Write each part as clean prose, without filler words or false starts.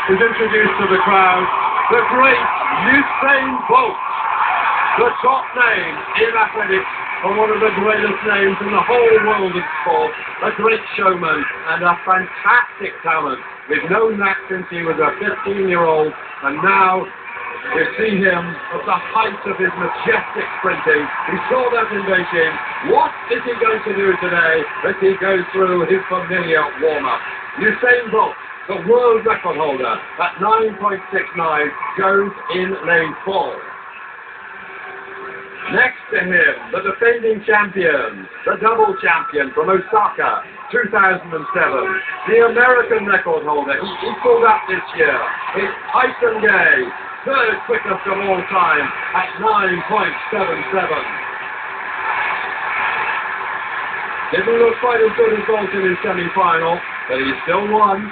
is introduced to the crowd the great Usain Bolt, the top name in athletics and one of the greatest names in the whole world of sport, a great showman and a fantastic talent. We've known that since he was a 15-year-old, and now we see him at the height of his majestic sprinting. We saw that in Beijing. What is he going to do today as he goes through his familiar warm-up? Usain Bolt, the world record holder at 9.69, goes in lane 4. Next to him, the defending champion, the double champion from Osaka, 2007, the American record holder. He equaled up this year. It's Tyson Gay, third quickest of all time at 9.77. Didn't look quite as good as Bolt in his semi-final, but he still won.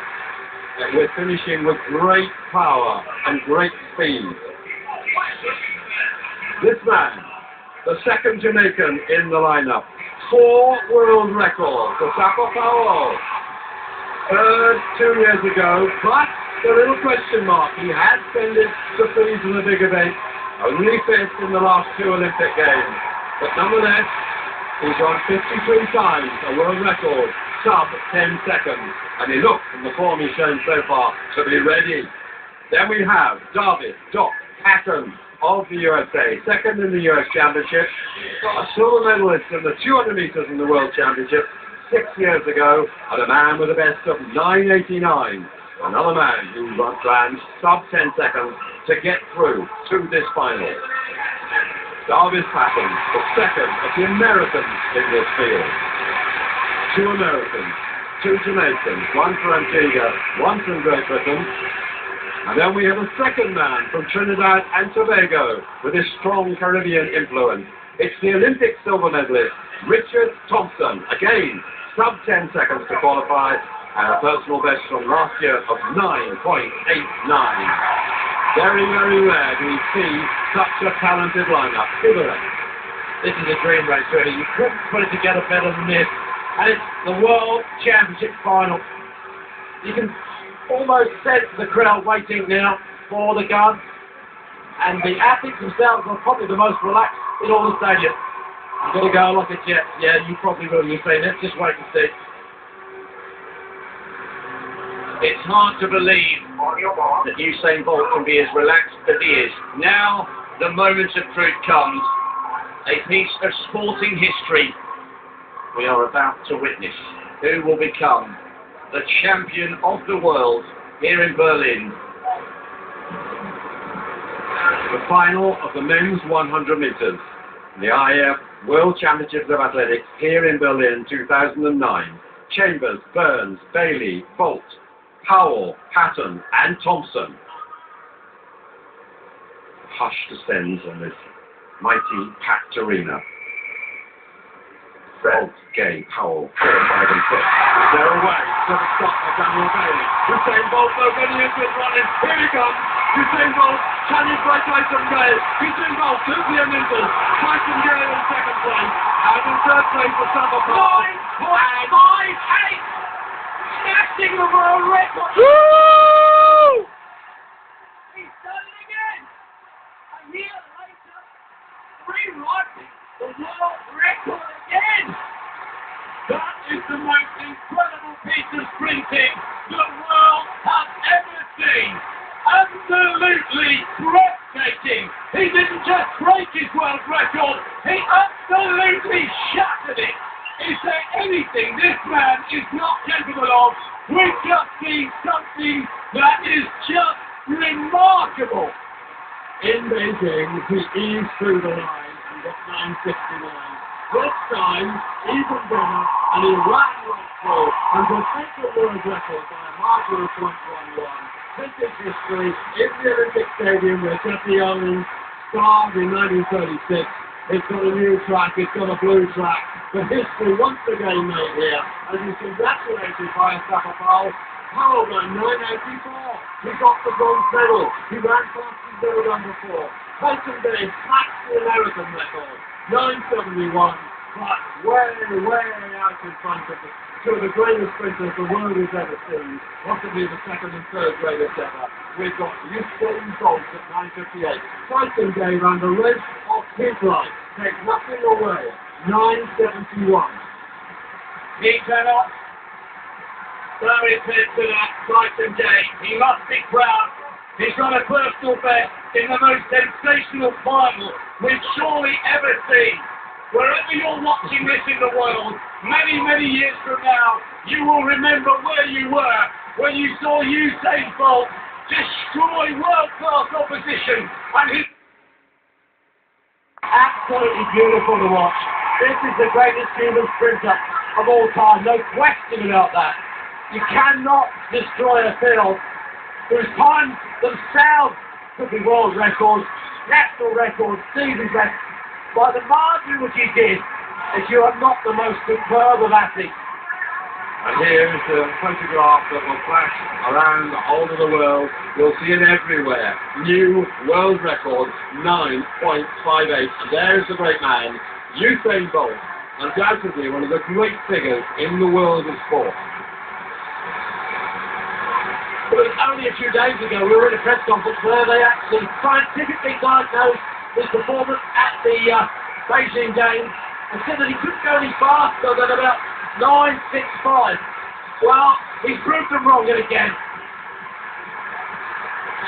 And we're finishing with great power and great speed. This man, the second Jamaican in the lineup, 4 world records, Asafa Powell, third 2 years ago, but the little question mark, he had ascended the fees in the big event, only 5th in the last 2 Olympic Games, but nonetheless, he's won 53 times, a world record, sub 10 seconds, and he looks, from the form he's shown so far, to be ready. Then we have David Doc Patton of the USA, second in the US Championship, got a silver medalist in the 200 meters in the World Championship 6 years ago, and a man with a best of 9.89. Another man who ran sub 10 seconds to get through to this final. David Patton, the second of the Americans in this field. 2 Americans, 2 Jamaicans, 1 from Antigua, 1 from Great Britain. And then we have a second man from Trinidad and Tobago with his strong Caribbean influence. It's the Olympic silver medalist, Richard Thompson. Again, sub 10 seconds to qualify, and a personal best from last year of 9.89. Very, very rare do we see such a talented lineup. This is a dream race, really. You couldn't put it together better than this. And it's the World Championship final. You can almost sense the crowd waiting now for the gun. And the athletes themselves are probably the most relaxed in all the stadium. You've got to go like a jet. Yeah, you probably will. You'll say, let's just wait and see. It's hard to believe that Usain Bolt can be as relaxed as he is. Now, the moment of truth comes. A piece of sporting history we are about to witness. Who will become the champion of the world here in Berlin? The final of the men's 100 meters. The IAAF World Championships of Athletics here in Berlin 2009. Chambers, Burns, Bailey, Bolt, Powell, Patton and Thompson. Hush descends on this mighty packed arena. Bolt, Gay, Powell, 4, 5 and 6. They're away to the stop of Daniel Bailey. Usain Bolt though getting into it running. Here he comes. Usain Bolt challenged by Tyson Gay. Usain Bolt to the Olympics. Tyson Gay in second place. And in third place for Asafa Powell. 9.58! Smashing the world record! Woo! He's done it again! A year later, rewriting the world record again! That is the most incredible piece of sprinting the world has ever seen! Absolutely breathtaking! He didn't just break his world record, he absolutely shattered it! Is there anything this man is not capable of? We've just seen something that is just remarkable. In Beijing, he eased through the line and got 9.69. This time, even better, and he ran right through and will take the world record by a margin of 0.11. This is history in the Olympic Stadium where Jeffrey Owens started in 1936. It's got a new track, it's got a blue track. The history once again made here, as he's congratulated by Asafa Powell. Powell ran 9.84. He got the bronze medal. He ran past his never done before. Tyson Gay smashed the American record, 9.71, but way out in front of the two of the greatest sprinters the world has ever seen, possibly the second and third greatest ever. We've got Usain Bolt at 9:58. Tyson Gay ran the rest of his life. Takes nothing away. 9:71. He cannot throw his head to that Tyson Gay. He must be proud. He's got a personal best in the most sensational final we've surely ever seen. Wherever you're watching this in the world, many, many years from now, you will remember where you were when you saw Usain Bolt destroy world-class opposition. And his absolutely beautiful to watch. This is the greatest human sprinter of all time, no question about that. You cannot destroy a field whose times themselves could be world records, national records, season records. By the margin which he did, as you are not the most superb of athletes. And here is the photograph that will flash around all over the world. You'll see it everywhere. New world record, 9.58. And there's the great man, Usain Bolt, undoubtedly one of the great figures in the world of sport. It was only a few days ago we were in a press conference where they actually scientifically diagnosed his performance at the Beijing Games and said that he couldn't go any faster than about 9.65. Well, he's proved them wrong yet again.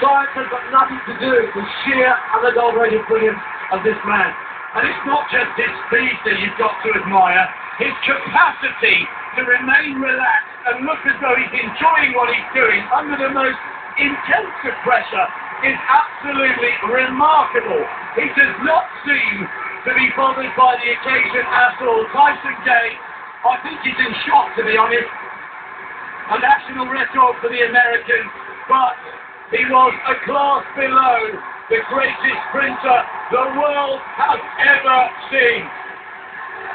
Science has got nothing to do with sheer unadulterated brilliance of this man. And it's not just his speed that you've got to admire, his capacity to remain relaxed and look as though he's enjoying what he's doing under the most intensive pressure is absolutely remarkable. He does not seem to be bothered by the occasion at all. Tyson Gay, I think he's in shock, to be honest. A national record for the Americans, but he was a class below the greatest sprinter the world has ever seen.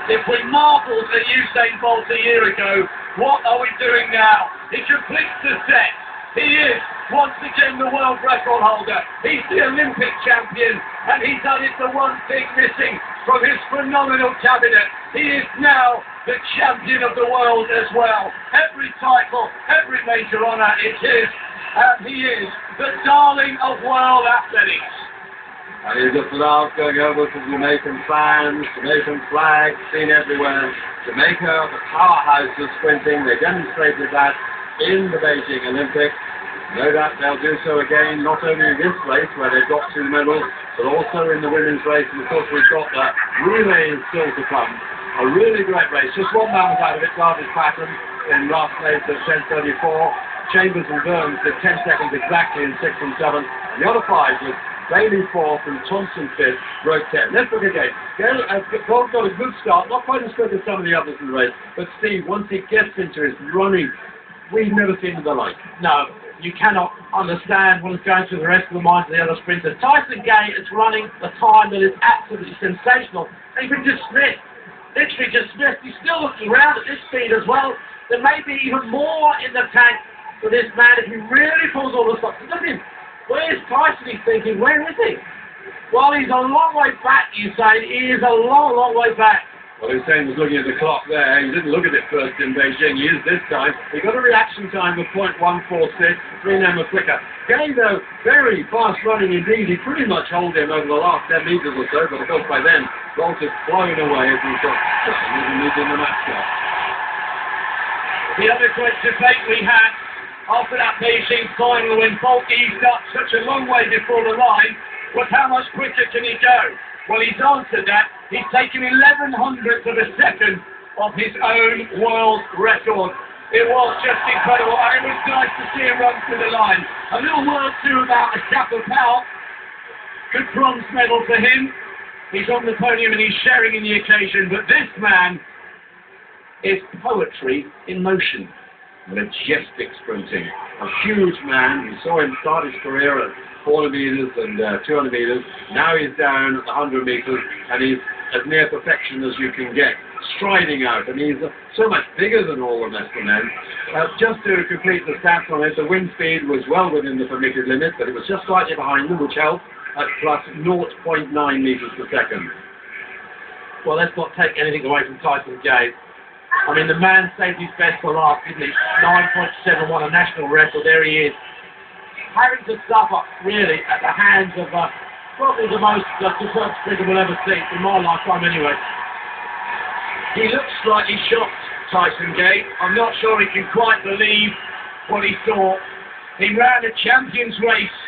If we marvelled at Usain Bolt a year ago, what are we doing now? He completes the set. He is, once again, the world record holder. He's the Olympic champion, and he's added the one thing missing from his phenomenal cabinet. He is now the champion of the world as well. Every title, every major honour is his, and he is the darling of world athletics. And he's just loved going over to Jamaican fans, Jamaican flags, seen everywhere. Jamaica, the powerhouse of sprinting, they demonstrated that in the Beijing Olympics. No doubt they'll do so again, not only in this race where they've got 2 medals, but also in the women's race. And of course we've got that relay still to come. A really great race. Just one man was out of it, Jarvis Patton, in last place at 10:34. Chambers and Burns did 10 seconds exactly in 6 and 7. And the other 5 was Bailey 4th and Thompson 5th, broke 10. Let's look again. Bolt got a good start, not quite as good as some of the others in the race, but Steve, once he gets into his running, we've never seen the like. No, you cannot understand what is going through the rest of the minds of the other sprinters. Tyson Gay is running a time that is absolutely sensational. And he's been dismissed, literally dismissed. He's still looking around at this speed as well. There may be even more in the tank for this man if he really pulls all the stops. Look at him. Where's Tyson? He's thinking, where is he? Well, he's a long way back, you say. He is a long, long way back. Well, Hussein was looking at the clock there. He didn't look at it first in Beijing. He is this time. He got a reaction time of 0.146. 3 men were quicker. Gay, though, very fast running indeed. He pretty much held him over the last 10 metres or so, but of course by then, Bolt is flying away as he's got in the match now. The other great debate we had after that Beijing final when Bolt eased up such a long way before the line was how much quicker can he go? Well, he's answered that. He's taken 11/100ths of a second of his own world record. It was just incredible, and it was nice to see him run to the line. A little word too about Asafa Powell. Good bronze medal for him. He's on the podium and he's sharing in the occasion, but this man is poetry in motion. Majestic sprinting. A huge man. You saw him start his career at 400 metres and 200 metres. Now he's down at 100 metres and he's as near perfection as you can get. Striding out, and he's so much bigger than all the rest of men. Just to complete the stats on it, the wind speed was well within the permitted limit, but it was just slightly behind them, which helped at plus 0.9 metres per second. Well, let's not take anything away from Tyson Gay. I mean, the man saved his best for last, didn't he? 9.71, a national record. There he is. Having to suffer, really, at the hands of probably the most superb sprinter we'll ever see, in my lifetime anyway. He looks slightly shocked, Tyson Gay. I'm not sure he can quite believe what he saw. He ran a champions race,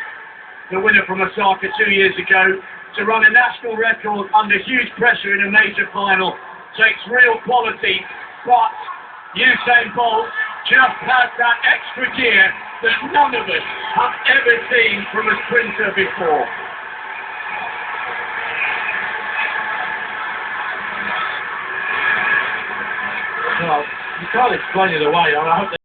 the winner from Osaka 2 years ago, to run a national record under huge pressure in a major final takes real quality, but Usain Bolt just has that extra gear that none of us have ever seen from a sprinter before. Well, you can't explain it away. I hope